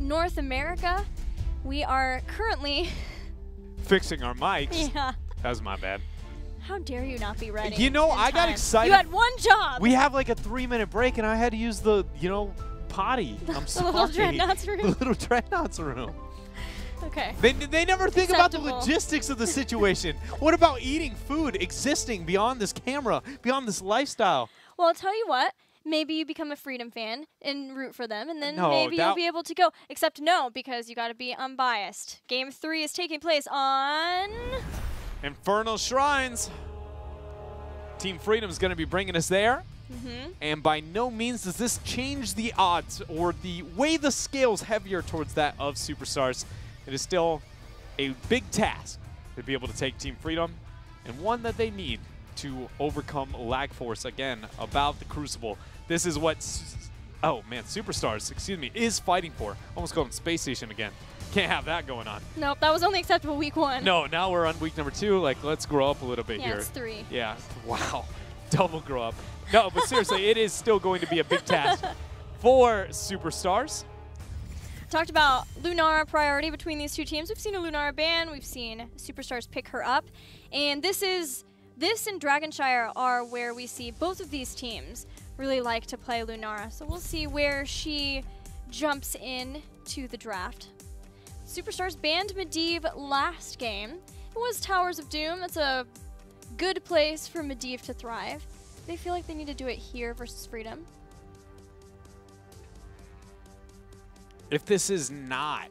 North America, we are currently fixing our mics. Yeah. That was my bad. How dare you not be ready? You know, I got excited. You had one job. We have like a 3-minute break, and I had to use the, you know, potty. I'm sorry. The little Dreadnoughts room. The little Dreadnoughts room. Okay. They never think about the Acceptable. logistics of the situation. What about eating food, existing beyond this camera, beyond this lifestyle? Well, I'll tell you what. Maybe you become a Freedom fan and root for them, and then No, maybe you'll be able to go. Except no, because you got to be unbiased. Game 3 is taking place on Infernal Shrines. Team Freedom's going to be bringing us there. And by no means does this change the odds or the way the scale's heavier towards that of Superstars. It is still a big task to be able to take Team Freedom, and one that they need to overcome lag force again about the Crucible. This is what, oh man, Superstars, excuse me, is fighting for. Almost called them Space Station again. Can't have that going on. Nope, that was only acceptable week 1. No, now we're on week number 2. Like, let's grow up a little bit yeah, here. It's 3. Yeah, wow, double grow up. No, but seriously, it is still going to be a big task for Superstars. Talked about Lunara priority between these two teams. We've seen a Lunara ban. We've seen Superstars pick her up. And this and Dragonshire are where we see both of these teams really like to play Lunara. So we'll see where she jumps in to the draft. Superstars banned Medivh last game. It was Towers of Doom. That's a good place for Medivh to thrive. They feel like they need to do it here versus Freedom. If this is not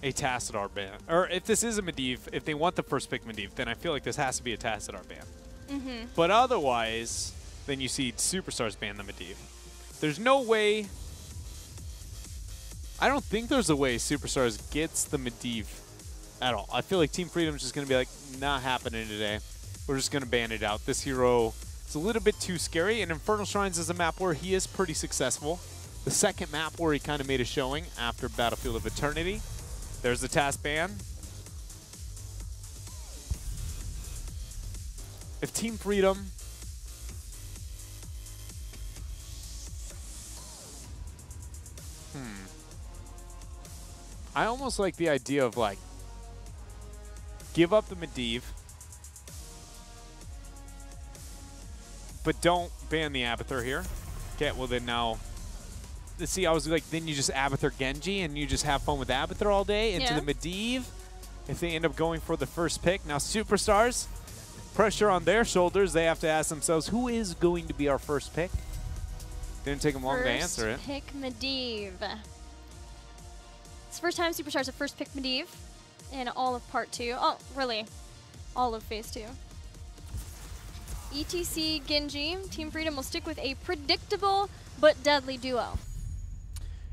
a Tassadar ban, or if this is a Medivh, if they want the first pick Medivh, then I feel like this has to be a Tassadar ban. But otherwise, then you see Superstars ban the Medivh. There's no way, I don't think there's a way Superstars gets the Medivh at all. I feel like Team Freedom's just going to be like, not happening today. We're just going to ban it out. This hero is a little bit too scary, and Infernal Shrines is a map where he is pretty successful. The second map where he kind of made a showing after Battlefield of Eternity. There's the task ban. If Team Freedom I almost like the idea of like give up the Medivh, but don't ban the Abathur here. Okay, well then now see, I was like, then you just Abathur Genji and you just have fun with Abathur all day into the Medivh. If they end up going for the first pick. Now Superstars, pressure on their shoulders. They have to ask themselves, who is going to be our first pick? Didn't take them long to answer it. First pick Medivh. It's the first time Superstars have first pick Medivh in all of Part 2. Oh, really, all of Phase 2. ETC Genji, Team Freedom will stick with a predictable but deadly duo.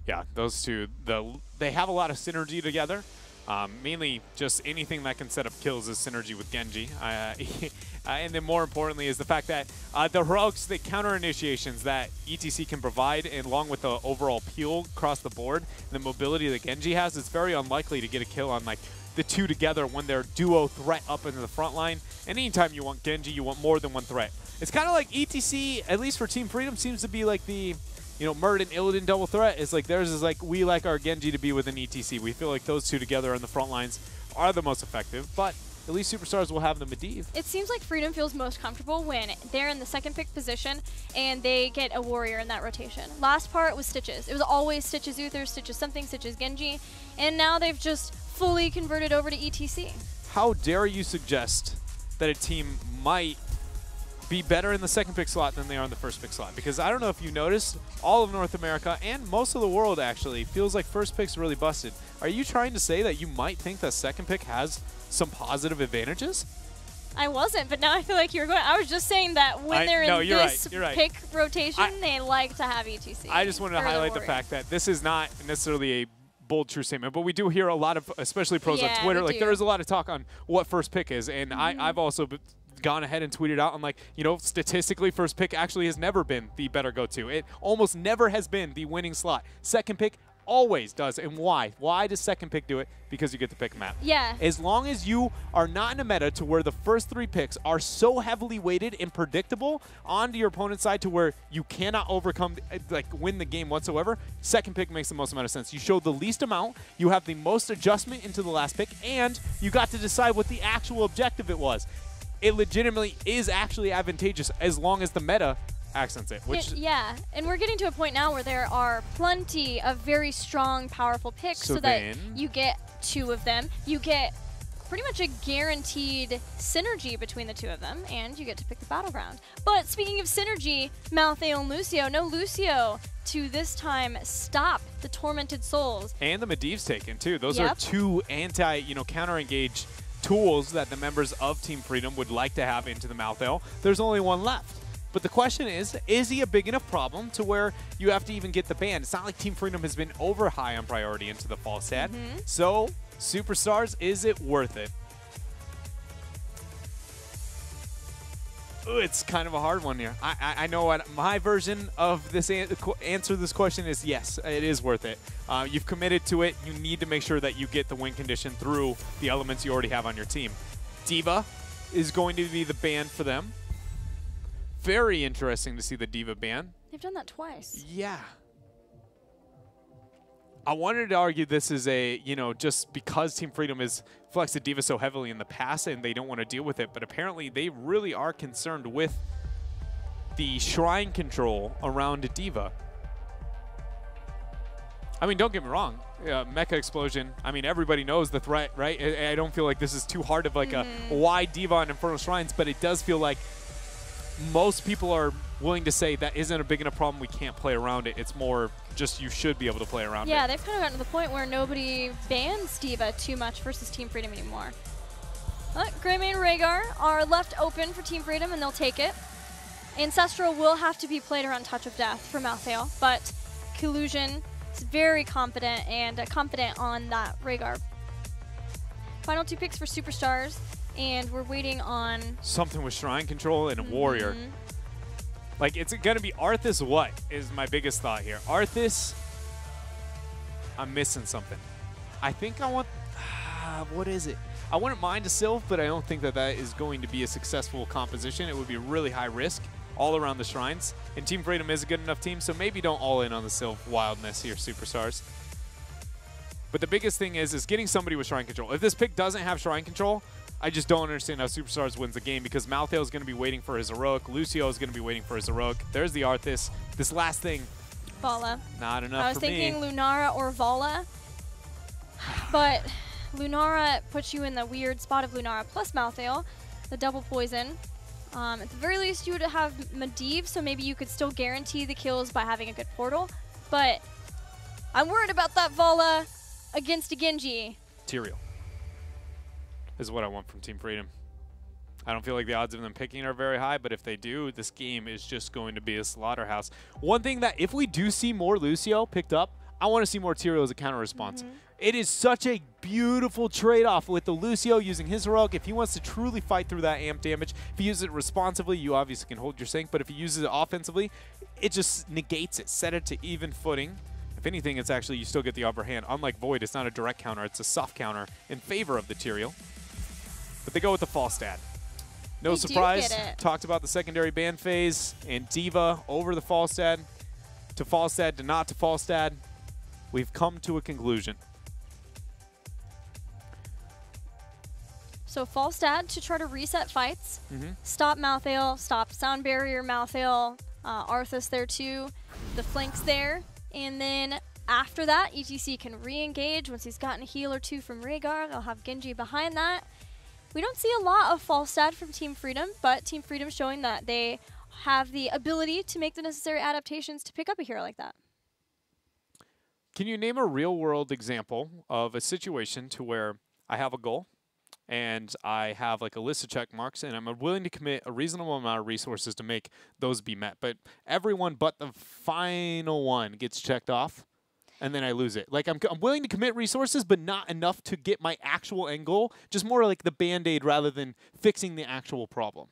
Yeah, those two, they have a lot of synergy together. Mainly just anything that can set up kills is synergy with Genji. And then more importantly is the fact that the heroics, the counter initiations that ETC can provide, and along with the overall peel across the board, and the mobility that Genji has, it's very unlikely to get a kill on like the two together when they're duo threat up into the front line. And anytime you want Genji, you want more than one threat. It's kind of like ETC, at least for Team Freedom, seems to be like the, you know, Murd and Illidan double threat. Is like theirs is like, we like our Genji to be with an ETC. We feel like those two together on the front lines are the most effective, but at least Superstars will have the Medivh. It seems like Freedom feels most comfortable when they're in the second pick position and they get a warrior in that rotation. Last part was Stitches. It was always Stitches Uther, Stitches something, Stitches Genji, and now they've just fully converted over to ETC. How dare you suggest that a team might be better in the second pick slot than they are in the first pick slot? Because I don't know if you noticed, all of North America and most of the world actually feels like first pick's really busted. Are you trying to say that you might think that second pick has some positive advantages? I wasn't, but now I feel like you were going. I was just saying that when they're in this pick rotation, they like to have ETC. I just wanted to highlight the fact that this is not necessarily a bold, true statement, but we do hear a lot of, especially pros on Twitter, like there is a lot of talk on what first pick is, and I've also gone ahead and tweeted out, I'm like, you know, statistically, first pick actually has never been the better go-to. It almost never has been the winning slot. Second pick always does. And why? Why does second pick do it? Because you get to pick a map. Yeah. As long as you are not in a meta to where the first 3 picks are so heavily weighted and predictable onto your opponent's side to where you cannot overcome, like, win the game whatsoever, second pick makes the most amount of sense. You show the least amount, you have the most adjustment into the last pick, and you got to decide what the actual objective it was. It legitimately is actually advantageous as long as the meta accents it. Which yeah, and we're getting to a point now where there are plenty of very strong, powerful picks so that you get 2 of them. You get pretty much a guaranteed synergy between the 2 of them, and you get to pick the battleground. But speaking of synergy, Malthael and Lucio, no Lucio to this time stop the Tormented Souls. And the Medivh's taken too. Those are 2 counter-engage tools that the members of Team Freedom would like to have into the Malthael. There's only 1 left. But the question is he a big enough problem to where you have to even get the ban? It's not like Team Freedom has been over high on priority into the fall set. So, Superstars, is it worth it? Ooh, it's kind of a hard one here. I know what my version of this answer to this question is yes, it is worth it. You've committed to it. You need to make sure that you get the win condition through the elements you already have on your team. D.Va is going to be the ban for them. Very interesting to see the D.Va ban. They've done that twice. Yeah. I wanted to argue this is a, just because Team Freedom has flexed the D.Va so heavily in the past and they don't want to deal with it, but apparently they really are concerned with the shrine control around a D.Va. I mean, don't get me wrong. Mecha Explosion, I mean, everybody knows the threat, right? I don't feel like this is too hard of like a wide D.Va on Infernal Shrines, but it does feel like most people are willing to say that isn't a big enough problem, we can't play around it. It's more just you should be able to play around it. Yeah, they've kind of gotten to the point where nobody bans D.Va too much versus Team Freedom anymore. Greymane and Rhaegar are left open for Team Freedom, and they'll take it. Ancestral will have to be played around Touch of Death for Malthael, but Collusion is very confident on that Rhaegar. Final 2 picks for Superstars. And we're waiting on something with shrine control and a warrior. Like, it's going to be Arthas what is my biggest thought here. Arthas, I'm missing something. I think I want, what is it? I wouldn't mind a Sylph, but I don't think that that is going to be a successful composition. It would be really high risk all around the shrines. And Team Freedom is a good enough team, so maybe don't all in on the Sylph wildness here, Superstars. But the biggest thing is getting somebody with shrine control. If this pick doesn't have shrine control, I just don't understand how Superstars wins the game because Malthael is going to be waiting for his heroic. Lucio is going to be waiting for his heroic. There's the Arthas. This last thing. Valla. Not enough for me. I was thinking Lunara or Valla, but Lunara puts you in the weird spot of Lunara plus Malthael, the double poison. At the very least, you would have Medivh, so maybe you could still guarantee the kills by having a good portal. But I'm worried about that Valla against a Genji. Tyrael is what I want from Team Freedom. I don't feel like the odds of them picking are very high, but if they do, this game is just going to be a slaughterhouse. One thing that if we do see more Lucio picked up, I want to see more Tyrael as a counter response. It is such a beautiful trade-off with the Lucio using his heroic. If he wants to truly fight through that amp damage, if he uses it responsively, you obviously can hold your sync, but if he uses it offensively, it just negates it, set it to even footing. If anything, it's actually, you still get the upper hand. Unlike Void, it's not a direct counter, it's a soft counter in favor of the Tyrael. But they go with the Falstad. No surprise, talked about the secondary ban phase, and D.Va over the Falstad, to Falstad, to not to Falstad. We've come to a conclusion. So Falstad to try to reset fights, stop Malthael, stop Sound Barrier Malthael, Arthas there too, the flanks there, and then after that, ETC can re-engage once he's gotten a heal or 2 from Rhaegar. They'll have Genji behind that. We don't see a lot of Falstad from Team Freedom, but Team Freedom showing that they have the ability to make the necessary adaptations to pick up a hero like that. Can you name a real-world example of a situation to where I have a goal and I have like a list of check marks and I'm willing to commit a reasonable amount of resources to make those be met, but everyone but the final one gets checked off? And then I lose it. Like, I'm willing to commit resources, but not enough to get my actual end goal. Just more like the Band-Aid rather than fixing the actual problem.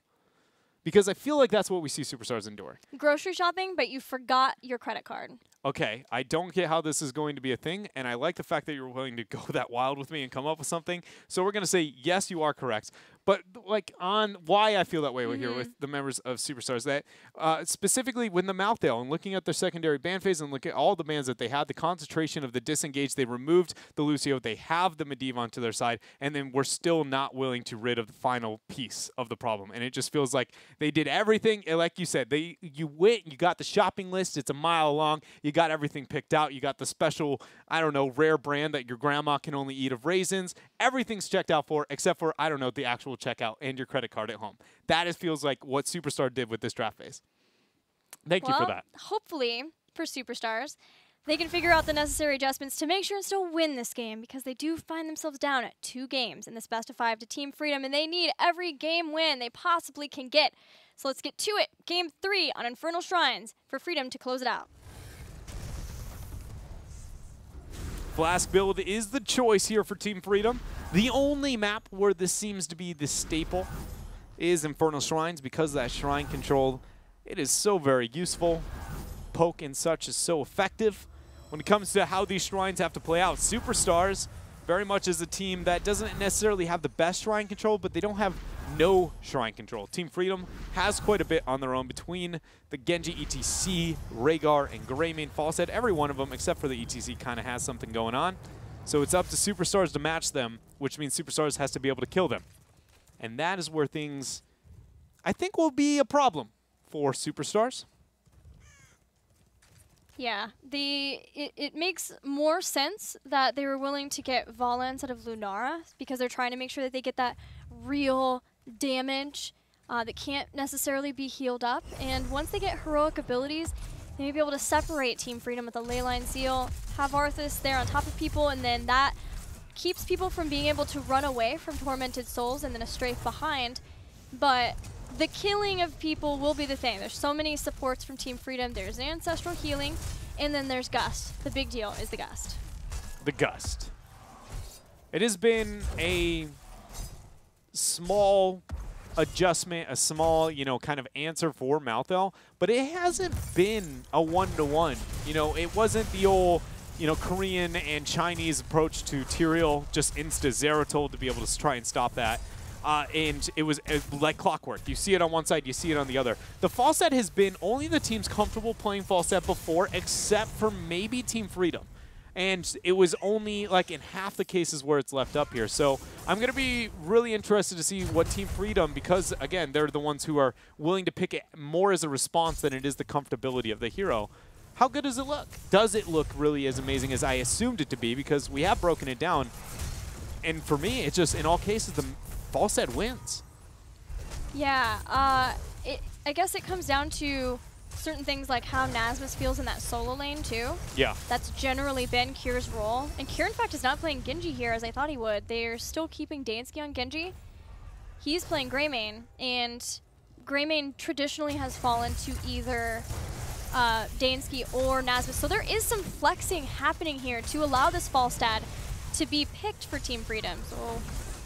because I feel like that's what we see Superstars endure. Grocery shopping, but you forgot your credit card. Okay, I don't get how this is going to be a thing, and I like the fact that you're willing to go that wild with me and come up with something. So we're going to say, yes, you are correct. But like on why I feel that way here with the members of Superstars, that specifically when the Malthael and looking at their secondary ban phase and look at all the bans that they had, the concentration of the disengage, they removed the Lucio, they have the Medivh onto their side, and then we're still not willing to rid of the final piece of the problem. And it just feels like they did everything, and like you said, you went, you got the shopping list, it's a mile long, you got everything picked out, you got the special, I don't know, rare brand that your grandma can only eat of raisins, everything's checked out for, except for, I don't know, the actual checkout and your credit card at home. That feels like what Superstar did with this draft phase. Thank you for that. Hopefully, for Superstars, they can figure out the necessary adjustments to make sure and still win this game, because they do find themselves down at 2 games in this best of 5 to Team Freedom, and they need every game win they possibly can get. So let's get to it. Game 3 on Infernal Shrines for Freedom to close it out. Flask build is the choice here for Team Freedom. The only map where this seems to be the staple is Infernal Shrines, because that shrine control, it is so very useful. Poke and such is so effective. When it comes to how these shrines have to play out, Superstars very much is a team that doesn't necessarily have the best shrine control, but they don't have no shrine control. Team Freedom has quite a bit on their own between the Genji, ETC, Rhaegar, and Greymane Falstad. Every one of them, except for the ETC, kind of has something going on. So it's up to Superstars to match them, which means Superstars has to be able to kill them. And that is where things, I think, will be a problem for Superstars. Yeah, it makes more sense that they were willing to get Vala instead of Lunara, because they're trying to make sure that they get that real damage that can't necessarily be healed up. And once they get heroic abilities, they may be able to separate Team Freedom with the Leyline Seal, have Arthas there on top of people, and then that keeps people from being able to run away from Tormented Souls and then a strafe behind. But the killing of people will be the thing. There's so many supports from Team Freedom. There's Ancestral Healing, and then there's Gust. The big deal is the Gust. The Gust. It has been a small adjustment, a small, kind of answer for Malthael, but it hasn't been a one-to-one. It wasn't the old, Korean and Chinese approach to Tyrael, just insta-Zeratul to be able to try and stop that. And it was like clockwork. You see it on one side, you see it on the other. The Falstad has been only the teams comfortable playing Falstad before, except for maybe Team Freedom. And it was only like in half the cases where it's left up here. So I'm going to be really interested to see what Team Freedom, because again, they're the ones who are willing to pick it more as a response than it is the comfortability of the hero. How good does it look? Does it look really as amazing as I assumed it to be? Because we have broken it down. And for me, it's just, in all cases, the Falstad wins. Yeah, I guess it comes down to certain things like how Nasmus feels in that solo lane too. Yeah. That's generally been Kyr's role. And Kyr, in fact, is not playing Genji here as I thought he would. They're still keeping Dansky on Genji. He's playing Greymane, and Greymane traditionally has fallen to either Dansky or Nasmus. So there is some flexing happening here to allow this Falstad to be picked for Team Freedom. So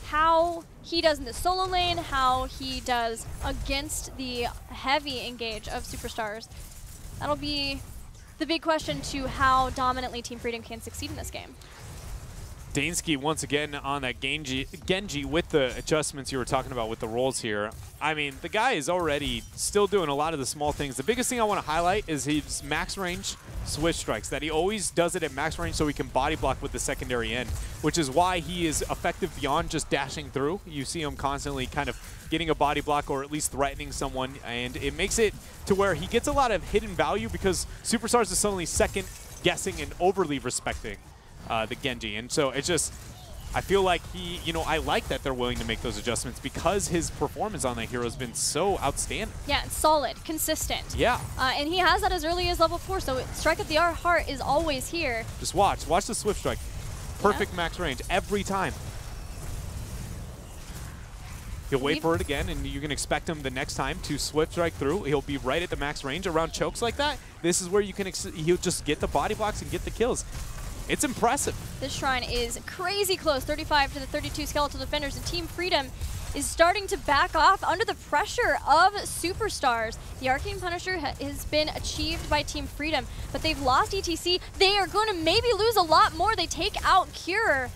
how he does in the solo lane, how he does against the heavy engage of Superstars, that'll be the big question to how dominantly Team Freedom can succeed in this game. Dansky once again on that Genji with the adjustments you were talking about with the roles here. I mean, the guy is already still doing a lot of the small things. The biggest thing I want to highlight is his max range switch strikes, that he always does it at max range so he can body block with the secondary end, which is why he is effective beyond just dashing through. You see him constantly kind of getting a body block or at least threatening someone, and it makes it to where he gets a lot of hidden value because Superstars is suddenly second guessing and overly respecting the Genji. And so it's just, I feel like he, I like that they're willing to make those adjustments because his performance on that hero has been so outstanding. Yeah, solid, consistent. Yeah. And he has that as early as level 4, so Strike at the Heart is always here. Just watch the Swift Strike. Perfect max range every time. He'll wait for it again, and you can expect him the next time to Swift Strike through. He'll be right at the max range around chokes like that. This is where you can, he'll just get the body blocks and get the kills. It's impressive. This shrine is crazy close, 35 to the 32 Skeletal Defenders, and Team Freedom is starting to back off under the pressure of Superstars. The Arcane Punisher has been achieved by Team Freedom, but they've lost ETC. They are going to maybe lose a lot more. They take out Cure.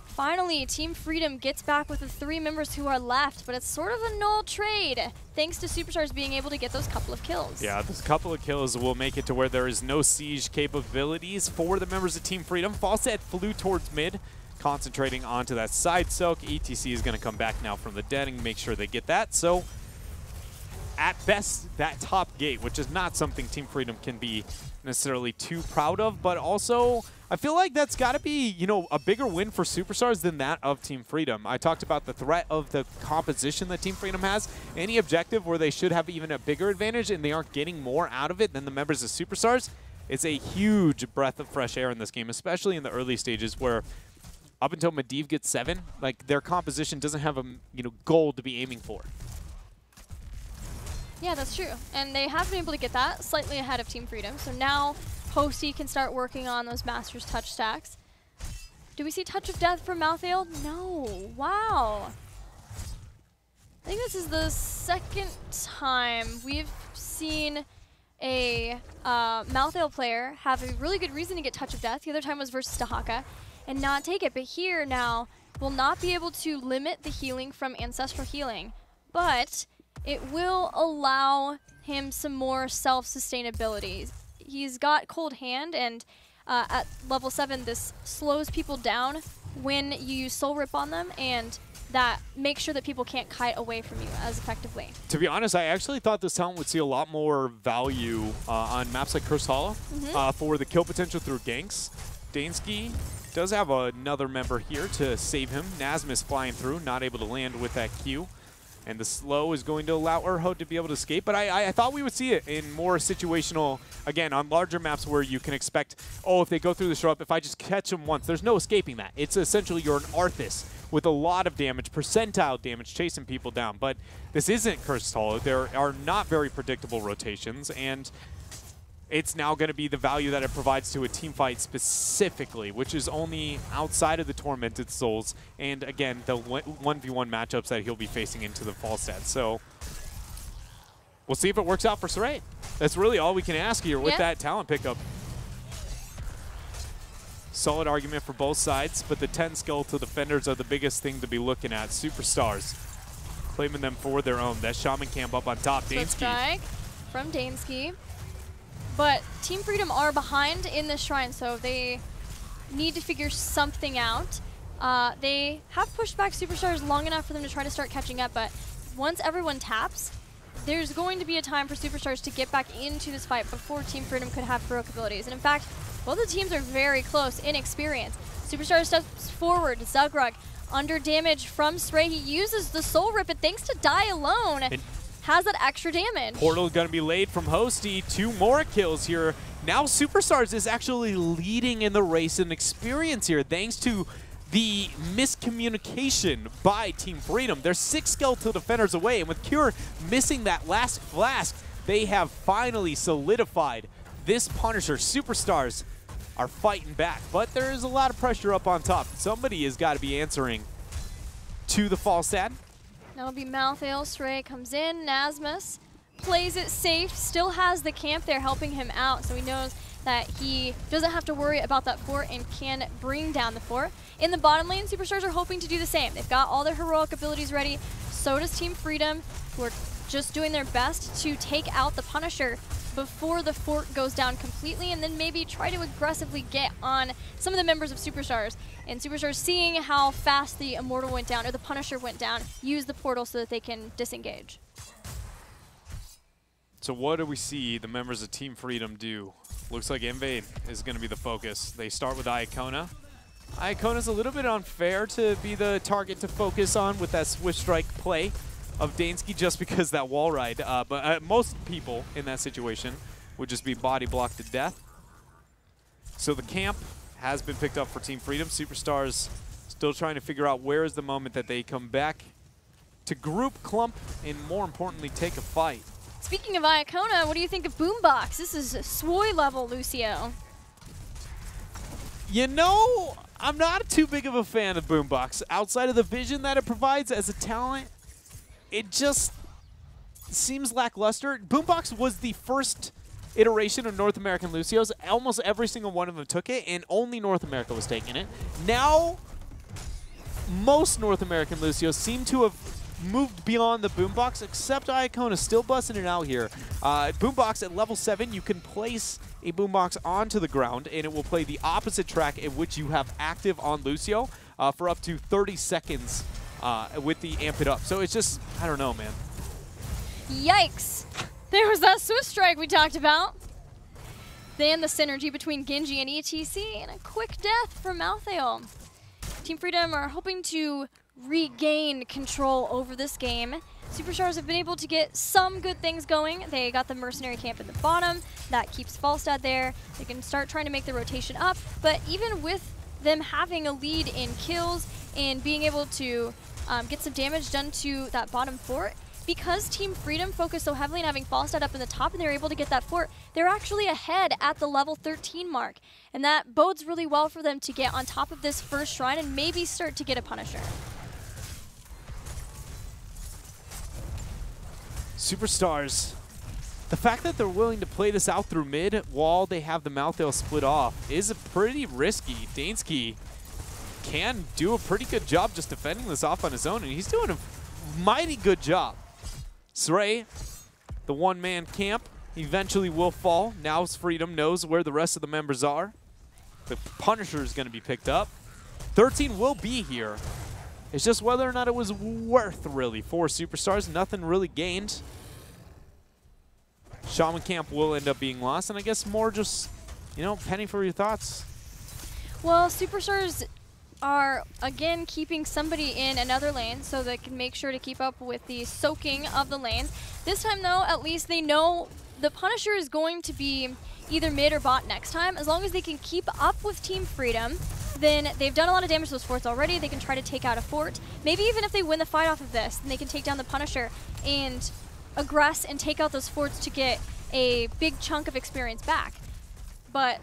Finally, Team Freedom gets back with the 3 members who are left, but it's sort of a null trade, thanks to Superstars being able to get those couple of kills. Yeah, those couple of kills will make it to where there is no siege capabilities for the members of Team Freedom. Falset flew towards mid, concentrating onto that side soak. ETC is going to come back now from the dead and make sure they get that. So, at best, that top gate, which is not something Team Freedom can be necessarily too proud of, but also I feel like that's got to be, you know, a bigger win for Superstars than that of Team Freedom. I talked about the threat of the composition that Team Freedom has. Any objective where they should have even a bigger advantage and they aren't getting more out of it than the members of Superstars, it's a huge breath of fresh air in this game, especially in the early stages where up until Medivh gets 7, like their composition doesn't have a, you know, goal to be aiming for. Yeah, that's true. And they have been able to get that slightly ahead of Team Freedom. So now Posty can start working on those Master's Touch stacks. Do we see Touch of Death from Malthael? No. Wow. I think this is the second time we've seen a Malthael player have a really good reason to get Touch of Death. The other time was versus Dahaka and not take it. But here now, will not be able to limit the healing from Ancestral Healing. But it will allow him some more self-sustainability. He's got Cold Hand, and at level 7, this slows people down when you use Soul Rip on them, and that makes sure that people can't kite away from you as effectively. To be honest, I actually thought this talent would see a lot more value on maps like Cursed Hollow for the kill potential through ganks. Dansky does have another member here to save him. Nasmus flying through, not able to land with that Q. And the slow is going to allow Urho to be able to escape. But I thought we would see it in more situational, again, on larger maps where you can expect, oh, if they go through the shrub, if I just catch them once, there's no escaping that. It's essentially you're an Arthas with a lot of damage, percentile damage, chasing people down. But this isn't Cursed Hollow. There are not very predictable rotations, and it's now going to be the value that it provides to a team fight specifically, which is only outside of the Tormented Souls and, again, the 1v1 matchups that he'll be facing into the fall set. So we'll see if it works out for Saray. That's really all we can ask here with that talent pickup. Solid argument for both sides, but the 10 skeletal defenders are the biggest thing to be looking at. Superstars claiming them for their own. That Shaman camp up on top. So strike from Dansky. But Team Freedom are behind in this shrine, so they need to figure something out. They have pushed back Superstars long enough for them to try to start catching up, but once everyone taps, there's going to be a time for Superstars to get back into this fight before Team Freedom could have heroic abilities. And in fact, both the teams are very close in experience. Superstars steps forward, Zugrug under damage from Sray. He uses the Soul Rip, and thanks to Die Alone, has that extra damage. Portal is going to be laid from Hosty. 2 more kills here. Now Superstars is actually leading in the race in experience here, thanks to the miscommunication by Team Freedom. They're 6 skeletal defenders away, and with Cure missing that last flask, they have finally solidified this Punisher. Superstars are fighting back, but there is a lot of pressure up on top. Somebody has got to be answering to the Falstad. That'll be Malthael. Sray comes in. Nasmus plays it safe, still has the camp there helping him out, so he knows that he doesn't have to worry about that fort and can bring down the fort. In the bottom lane, Superstars are hoping to do the same. They've got all their heroic abilities ready. So does Team Freedom, who are just doing their best to take out the Punisher before the fort goes down completely, and then maybe try to aggressively get on some of the members of Superstars. And Superstars, seeing how fast the Immortal went down, or the Punisher went down, use the portal so that they can disengage. So what do we see the members of Team Freedom do? Looks like Invade is going to be the focus. They start with Iacona. Iacona's a little bit unfair to be the target to focus on with that Swift Strike play of Dansky, just because that wall ride. But most people in that situation would just be body blocked to death. So the camp has been picked up for Team Freedom. Superstars still trying to figure out where is the moment that they come back to group, clump, and more importantly, take a fight. Speaking of Iacona, what do you think of Boombox? This is Swoy level, Lucio. You know, I'm not too big of a fan of Boombox. Outside of the vision that it provides as a talent, it just seems lackluster. Boombox was the first iteration of North American Lucio's. Almost every single one of them took it, and only North America was taking it. Now, most North American Lucios seem to have moved beyond the Boombox, except Iacona still busting it out here. Boombox at level 7, you can place a Boombox onto the ground, and it will play the opposite track in which you have active on Lucio for up to 30 seconds with the amp it up. So it's just, I don't know, man. Yikes. There was that Swift Strike we talked about. Then the synergy between Genji and ETC, and a quick death from Malthael. Team Freedom are hoping to regain control over this game. Superstars have been able to get some good things going. They got the mercenary camp in the bottom. That keeps Falstad there. They can start trying to make the rotation up. But even with them having a lead in kills and being able to get some damage done to that bottom fort, because Team Freedom focused so heavily on having Falstad up in the top and they're able to get that fort, they're actually ahead at the level 13 mark. And that bodes really well for them to get on top of this first shrine and maybe start to get a Punisher. Superstars, the fact that they're willing to play this out through mid while they have the Malthael split off is pretty risky. Dansky can do a pretty good job just defending this off on his own, and he's doing a mighty good job. Sray, the one-man camp, eventually will fall. Now Freedom knows where the rest of the members are. The Punisher is going to be picked up. 13 will be here. It's just whether or not it was worth, really, for Superstars. Nothing really gained. Shaman Camp will end up being lost, and I guess more just, you know, Penny, for your thoughts. Well, Superstars are, again, keeping somebody in another lane so they can make sure to keep up with the soaking of the lanes. This time, though, at least they know the Punisher is going to be either mid or bot next time. As long as they can keep up with Team Freedom, then they've done a lot of damage to those forts already. They can try to take out a fort. Maybe even if they win the fight off of this, then they can take down the Punisher and aggress and take out those forts to get a big chunk of experience back. But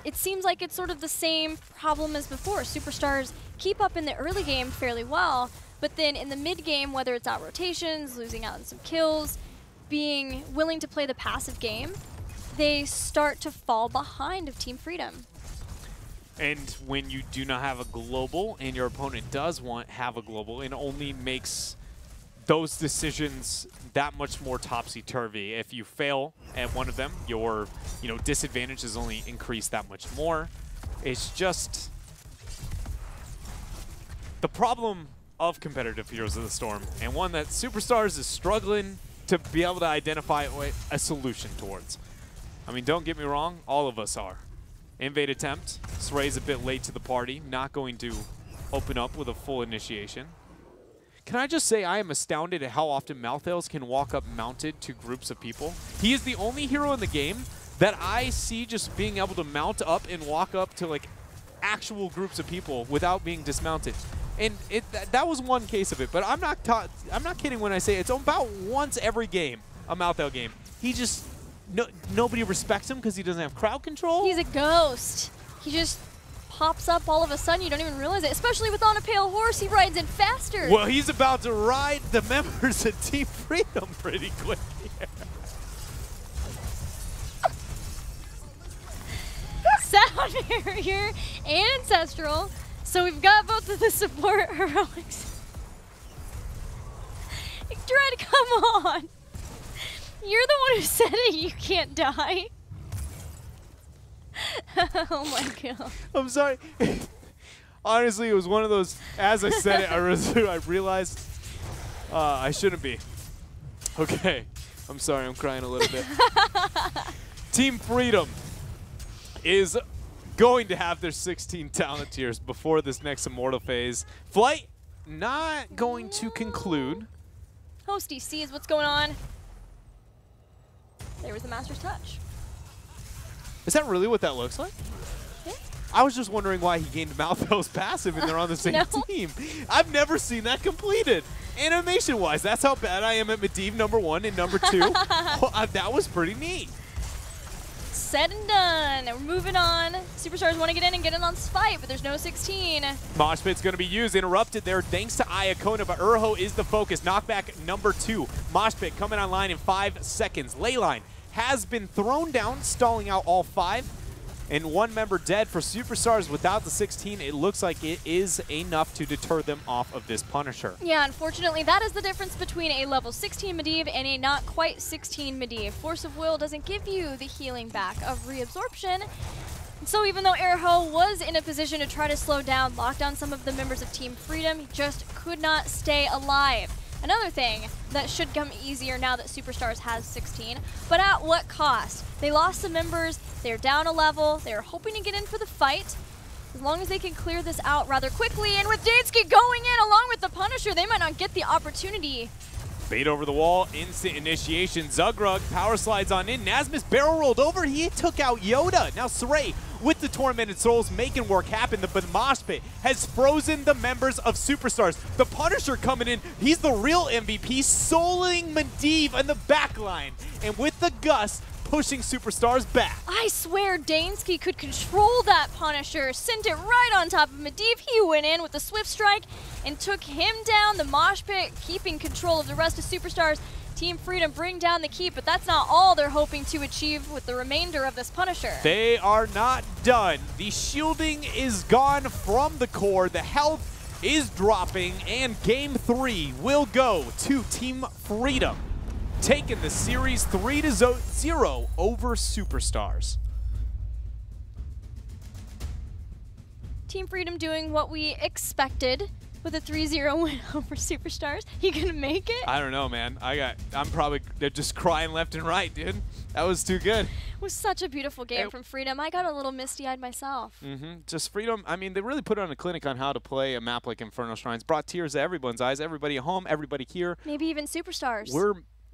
it seems like it's sort of the same problem as before. Superstars keep up in the early game fairly well, but then in the mid game, whether it's out rotations, losing out on some kills, being willing to play the passive game, they start to fall behind of Team Freedom. And when you do not have a global and your opponent does have a global, it only makes those decisions that much more topsy-turvy. If you fail at one of them, your disadvantage is only increased that much more. It's just the problem of competitive Heroes of the Storm, and one that Superstars is struggling to be able to identify a solution towards. I mean, don't get me wrong, all of us are. Invade attempt. Saray's a bit late to the party, not going to open up with a full initiation. Can I just say I am astounded at how often Malthaels can walk up mounted to groups of people. He is the only hero in the game that I see just being able to mount up and walk up to like actual groups of people without being dismounted. And that was one case of it, but I'm not kidding when I say it's about once every game, a Malthael game. He just nobody respects him because he doesn't have crowd control. He's a ghost. He just pops up all of a sudden. You don't even realize it. Especially with On a Pale Horse, he rides in faster. Well, he's about to ride the members of Team Freedom pretty quick here. Sound Barrier, Ancestral. So we've got both of the support heroics. Dread, come on. You're the one who said it, you can't die. Oh my god. I'm sorry. Honestly, it was one of those, as I said it, I realized I shouldn't be. Okay. I'm sorry, I'm crying a little bit. Team Freedom is going to have their 16 talent tiers before this next Immortal phase. Flight not going to conclude. Hosty sees what's going on. There was the Master's Touch. Is that really what that looks like? Yeah. I was just wondering why he gained Malthael's passive and they're on the same team. I've never seen that completed. Animation-wise, that's how bad I am at Medivh #1 and #2. That was pretty neat. said and done. We're moving on. Superstars want to get in on this fight, but there's no 16. Mosh pit's going to be used, interrupted there thanks to Iacona, but Urho is the focus. Knockback number 2. Mosh pit coming online in 5 seconds. Leyline has been thrown down, stalling out all 5. And 1 member dead for Superstars without the 16. It looks like it is enough to deter them off of this Punisher. Yeah, unfortunately, that is the difference between a level 16 Medivh and a not quite 16 Medivh. Force of Will doesn't give you the healing back of reabsorption. So even though Urho was in a position to try to slow down, lock down some of the members of Team Freedom, he just could not stay alive. Another thing that should come easier now that Superstars has 16, but at what cost? They lost some members, they're down a level, they're hoping to get in for the fight. As long as they can clear this out rather quickly, and with Dansky going in along with the Punisher, they might not get the opportunity. Bait over the wall, instant initiation. Zugrug power slides on in. Nasmus barrel rolled over. He took out Yoda. Now Saray with the Tormented Souls making work happen. The Mosh Pit has frozen the members of Superstars. The Punisher coming in. He's the real MVP, soloing Medivh in the back line. And with the Gus, pushing Superstars back. I swear Dansky could control that Punisher, sent it right on top of Medivh. He went in with the Swift Strike and took him down. The Mosh Pit keeping control of the rest of Superstars. Team Freedom bring down the keep, but that's not all they're hoping to achieve with the remainder of this Punisher. They are not done. The shielding is gone from the core. The health is dropping, and Game 3 will go to Team Freedom, taking the series 3-0 over Superstars. Team Freedom doing what we expected with a 3-0 win over Superstars. You gonna make it? I don't know, man. I'm probably just crying left and right, dude. That was too good. It was such a beautiful game from Freedom. I got a little misty-eyed myself. Just Freedom. I mean, they really put on a clinic on how to play a map like Inferno Shrines. Brought tears to everyone's eyes. Everybody at home, everybody here. Maybe even Superstars.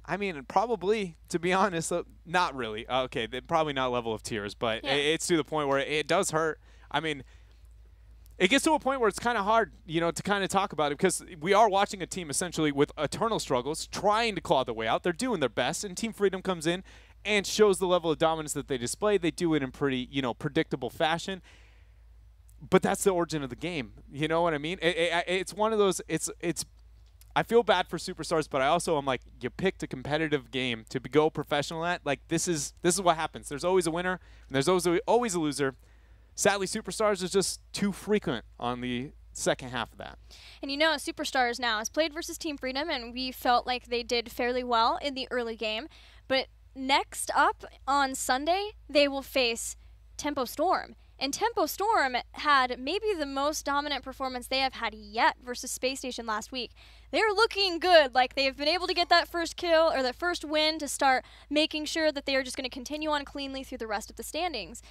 I mean, probably, to be honest, not really. Okay, probably not level of tears, but yeah, it's to the point where it does hurt. I mean, it gets to a point where it's kind of hard, you know, to kind of talk about it, because we are watching a team essentially with eternal struggles, trying to claw their way out. They're doing their best, and Team Freedom comes in and shows the level of dominance that they display. They do it in pretty, you know, predictable fashion. But that's the origin of the game. You know what I mean? It's one of those. I feel bad for Superstars, but I also am like, you picked a competitive game to go professional at. Like, this is what happens. There's always a winner, and there's always a loser. Sadly, Superstars is just too frequent on the second half of that. And you know, Superstars now has played versus Team Freedom, and we felt like they did fairly well in the early game. But next up on Sunday, they will face Tempo Storm. And Tempo Storm had maybe the most dominant performance they have had yet versus Space Station last week. They're looking good, like they've been able to get that first kill or that first win to start making sure that they are just going to continue on cleanly through the rest of the standings.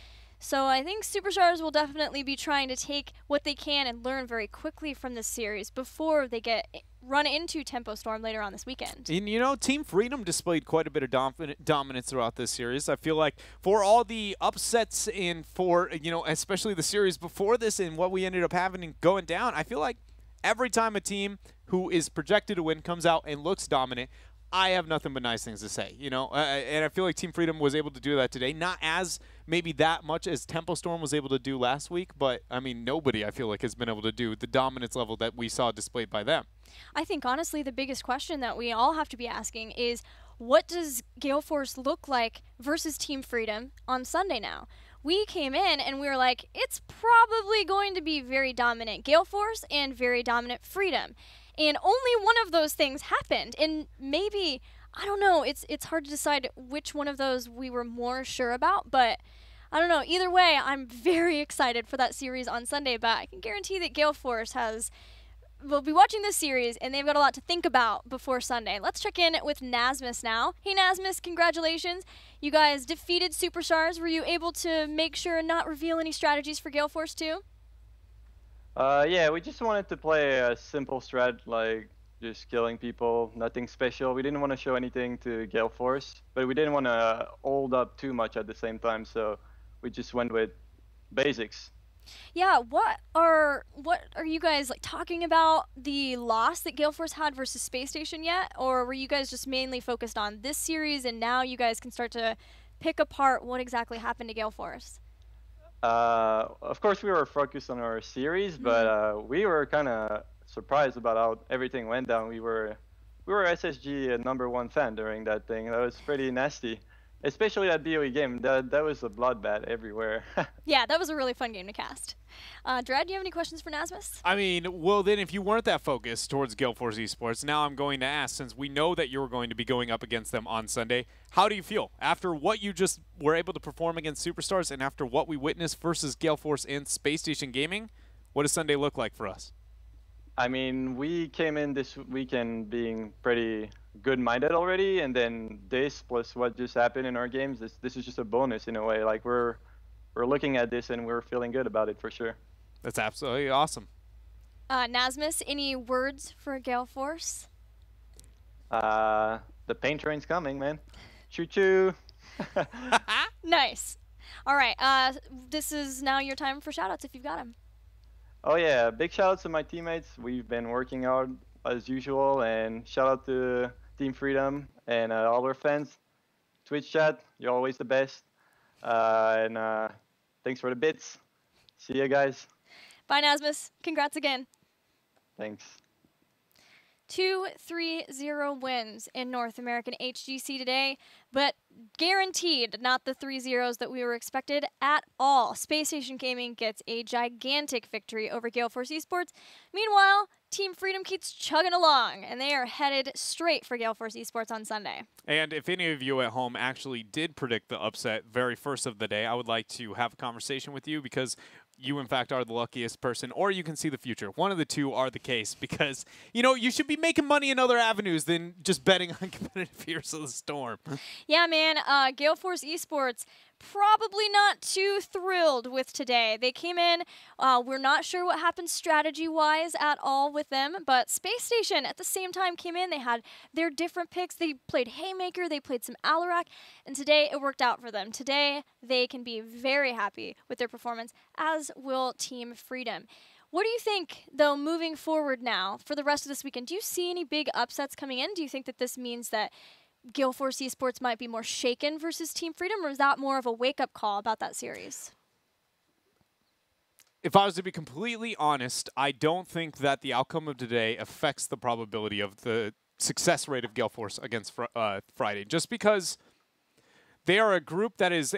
So I think Superstars will definitely be trying to take what they can and learn very quickly from this series before they run into Tempo Storm later on this weekend. And you know, Team Freedom displayed quite a bit of dominance throughout this series. I feel like for all the upsets and for, you know, especially the series before this and what we ended up having and going down, I feel like every time a team who is projected to win comes out and looks dominant, I have nothing but nice things to say, you know, and I feel like Team Freedom was able to do that today. Not as maybe that much as Tempo Storm was able to do last week, but I mean, nobody I feel like has been able to do the dominance level that we saw displayed by them. I think honestly the biggest question that we all have to be asking is, what does Gale Force look like versus Team Freedom on Sunday now? We came in and we were like, it's probably going to be very dominant Gale Force and very dominant Freedom. And only one of those things happened. And maybe, I don't know, it's hard to decide which one of those we were more sure about. But I don't know. Either way, I'm very excited for that series on Sunday. But I can guarantee that Gale Force will be watching this series, and they've got a lot to think about before Sunday. Let's check in with Nasmus now. Hey, Nasmus, congratulations. You guys defeated Superstars. Were you able to make sure and not reveal any strategies for Gale Force too? Yeah, we just wanted to play a simple strat, like just killing people, nothing special. We didn't want to show anything to Gale Force, but we didn't want to hold up too much at the same time, so we just went with basics. Yeah, what are you guys like talking about the loss that Gale Force had versus Space Station yet, or were you guys just mainly focused on this series and now you guys can start to pick apart what exactly happened to Gale Force? Of course, we were focused on our series, but we were kind of surprised about how everything went down. We were SSG #1 fan during that thing. That was pretty nasty, especially that BOE game. That was a bloodbath everywhere. Yeah, that was a really fun game to cast. Dredd, do you have any questions for Nasmus? I mean, well, then if you weren't that focused towards Gale Force Esports, now I'm going to ask, since we know that you're going to be going up against them on Sunday, how do you feel after what you just were able to perform against Superstars and after what we witnessed versus Gale Force and Space Station Gaming? What does Sunday look like for us? I mean, we came in this weekend being pretty good-minded already, and then this plus what just happened in our games, this is just a bonus in a way. Like we're looking at this and we're feeling good about it for sure. That's absolutely awesome. Nasmus, any words for Gale Force? The paint train's coming, man. Choo-choo. Nice. All right, this is now your time for shoutouts if you've got them. Oh yeah, big shout out to my teammates. We've been working hard as usual, and shout out to Team Freedom and all our fans. Twitch chat, you're always the best. And thanks for the bits. See you guys. Bye, Nasmus. Congrats again. Thanks. 2-3-0 wins in North American HGC today, but guaranteed not the 3 zeros that we were expected at all. Space Station Gaming gets a gigantic victory over Gale Force Esports. Meanwhile, Team Freedom keeps chugging along, and they are headed straight for Gale Force Esports on Sunday. And if any of you at home actually did predict the upset very first of the day, I would like to have a conversation with you because you, in fact, are the luckiest person, or you can see the future. One of the two are the case because, you know, you should be making money in other avenues than just betting on competitive Heroes of the Storm. Yeah, man. Gale Force Esports probably not too thrilled with today. They came in, we're not sure what happened strategy-wise at all with them, but Space Station at the same time came in. They had their different picks. They played Haymaker, they played some Alarak, and today it worked out for them. Today they can be very happy with their performance, as will Team Freedom. What do you think, though, moving forward now for the rest of this weekend? Do you see any big upsets coming in? Do you think that this means that Gale Force Esports might be more shaken versus Team Freedom, or is that more of a wake-up call about that series? If I was to be completely honest, I don't think that the outcome of today affects the probability of the success rate of Gale Force against Friday, just because they are a group that is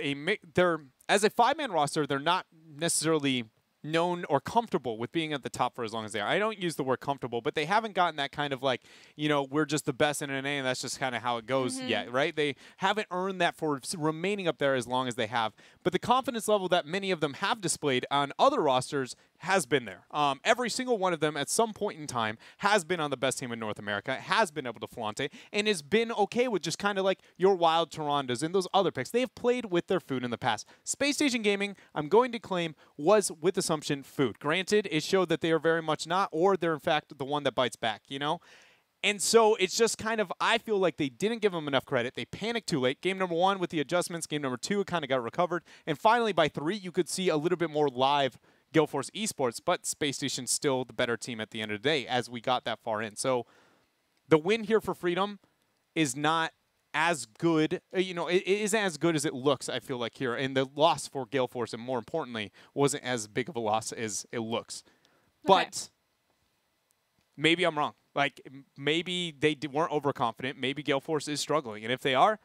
they're as a 5-man roster, they're not necessarily known or comfortable with being at the top for as long as they are. I don't use the word comfortable, but they haven't gotten that kind of like, you know, we're just the best in NA and that's just kind of how it goes yet, right? They haven't earned that for remaining up there as long as they have. But the confidence level that many of them have displayed on other rosters has been there. Every single one of them at some point in time has been on the best team in North America, has been able to flaunt it, and has been okay with just kind of like your Wild Torontos and those other picks. They have played with their food in the past. Space Station Gaming, I'm going to claim, was with assumption food. Granted, it showed that they are very much not, or they're in fact the one that bites back, you know? And so it's just kind of, I feel like they didn't give them enough credit. They panicked too late. Game number 1 with the adjustments. Game number 2, it kind of got recovered. And finally, by 3, you could see a little bit more live Gale Force Esports, but Space Station's still the better team at the end of the day as we got that far in. So the win here for Freedom is not as good, you know, it isn't as good as it looks, I feel like, here. And the loss for Gale Force, and more importantly, wasn't as big of a loss as it looks. Okay. But maybe I'm wrong. Like, maybe they weren't overconfident. Maybe Gale Force is struggling. And if they are,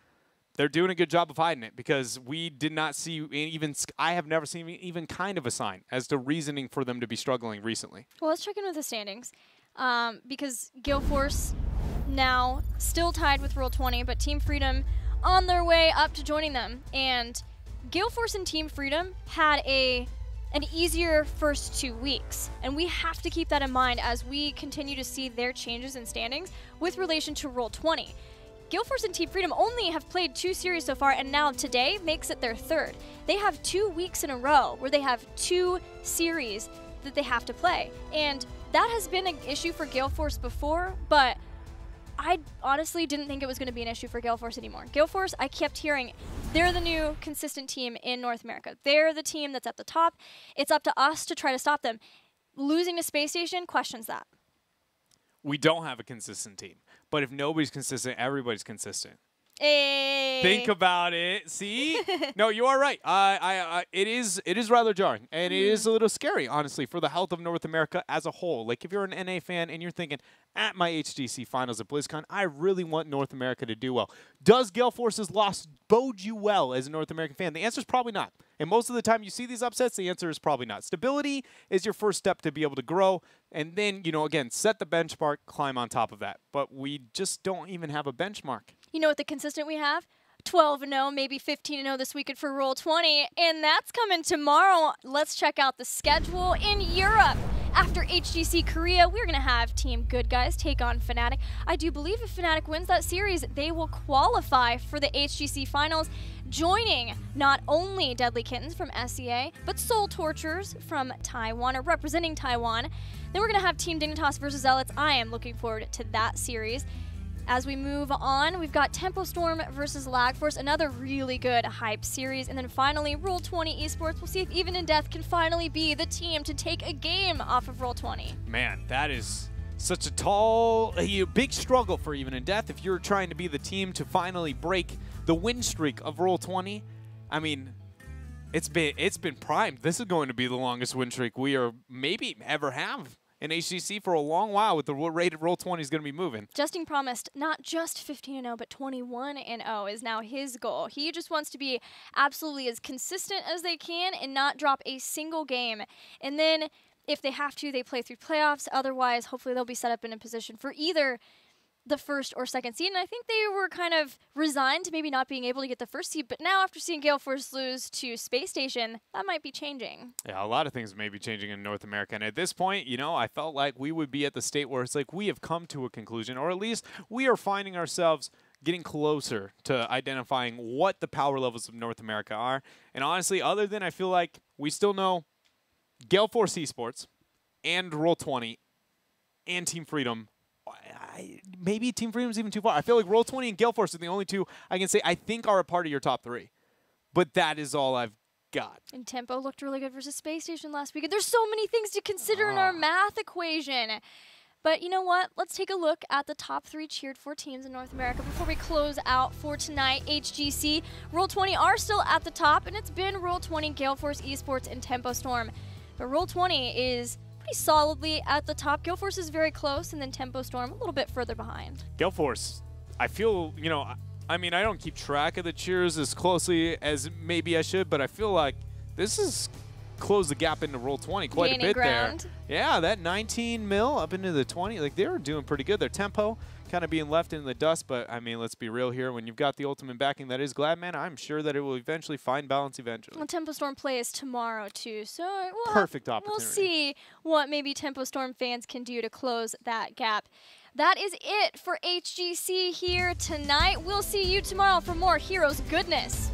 they're doing a good job of hiding it, because we did not see even, I have never seen even kind of a sign as to reasoning for them to be struggling recently. Well, let's check in with the standings, because Gale Force now still tied with Roll 20, but Team Freedom on their way up to joining them. And Gale Force and Team Freedom had an easier first 2 weeks, and we have to keep that in mind as we continue to see their changes in standings with relation to Roll 20. Gale Force and Team Freedom only have played 2 series so far, and now today makes it their 3rd. They have 2 weeks in a row where they have 2 series that they have to play, and that has been an issue for Gale Force before, but I honestly didn't think it was going to be an issue for Gale Force anymore. Gale Force, I kept hearing, they're the new consistent team in North America. They're the team that's at the top. It's up to us to try to stop them. Losing to Space Station questions that. We don't have a consistent team. But if nobody's consistent, everybody's consistent. Hey. Think about it. See? No, you are right. It is rather jarring, and it is a little scary, honestly, for the health of North America as a whole. Like, if you're an NA fan and you're thinking, at my HGC finals at BlizzCon, I really want North America to do well. Does Gale Force's loss bode you well as a North American fan? The answer is probably not. And most of the time you see these upsets, the answer is probably not. Stability is your first step to be able to grow, and then, you know, again, set the benchmark, climb on top of that. But we just don't even have a benchmark. You know what the consistent we have? 12-0, maybe 15-0 this weekend for Roll20, and that's coming tomorrow. Let's check out the schedule in Europe. After HGC Korea, we're going to have Team Good Guys take on Fnatic. I do believe if Fnatic wins that series, they will qualify for the HGC Finals, joining not only Deadly Kittens from SEA, but Soul Torturers from Taiwan, or representing Taiwan. Then we're going to have Team Dignitas versus Zealots. I am looking forward to that series. As we move on, we've got Tempo Storm versus Lag Force, another really good hype series. And then finally, Roll20 Esports. We'll see if Even in Death can finally be the team to take a game off of Roll20. Man, that is such a big struggle for Even in Death. If you're trying to be the team to finally break the win streak of Roll20, I mean, it's been primed. This is going to be the longest win streak we are maybe ever have in HGC for a long while, with the rate of Roll20 is going to be moving. Justin promised not just 15-0, but 21-0 is now his goal. He just wants to be absolutely as consistent as they can and not drop a single game. And then, if they have to, they play through playoffs. Otherwise, hopefully they'll be set up in a position for either the first or second seed. And I think they were kind of resigned to maybe not being able to get the first seed. But now, after seeing Gale Force lose to Space Station, that might be changing. Yeah, a lot of things may be changing in North America. And at this point, you know, I felt like we would be at the state where it's like we have come to a conclusion, or at least we are finding ourselves getting closer to identifying what the power levels of North America are. And honestly, other than I feel like we still know Gale Force Esports and Roll20 and Team Freedom. Maybe Team Freedom's even too far. I feel like Roll20 and Gale Force are the only two I can say I think are a part of your top three. But that is all I've got. And Tempo looked really good versus Space Station last week. There's so many things to consider in our math equation. But you know what? Let's take a look at the top three cheered for teams in North America before we close out for tonight. HGC, Roll20 are still at the top, and it's been Roll20, Gale Force Esports, and Tempo Storm. But Roll20 is pretty solidly at the top. Gale Force is very close, and then Tempo Storm a little bit further behind. Gale Force, I feel, you know, I mean, I don't keep track of the cheers as closely as maybe I should, but I feel like this has closed the gap into Roll20 quite a bit ground. There. Yeah, that 19 mil up into the 20, like they were doing pretty good. Their tempo kind of being left in the dust, but I mean, let's be real here. When you've got the ultimate backing that is Gladman, I'm sure that it will eventually find balance eventually. Well, Tempo Storm plays tomorrow too, so perfect opportunity. We'll see what maybe Tempo Storm fans can do to close that gap. That is it for HGC here tonight. We'll see you tomorrow for more Heroes goodness.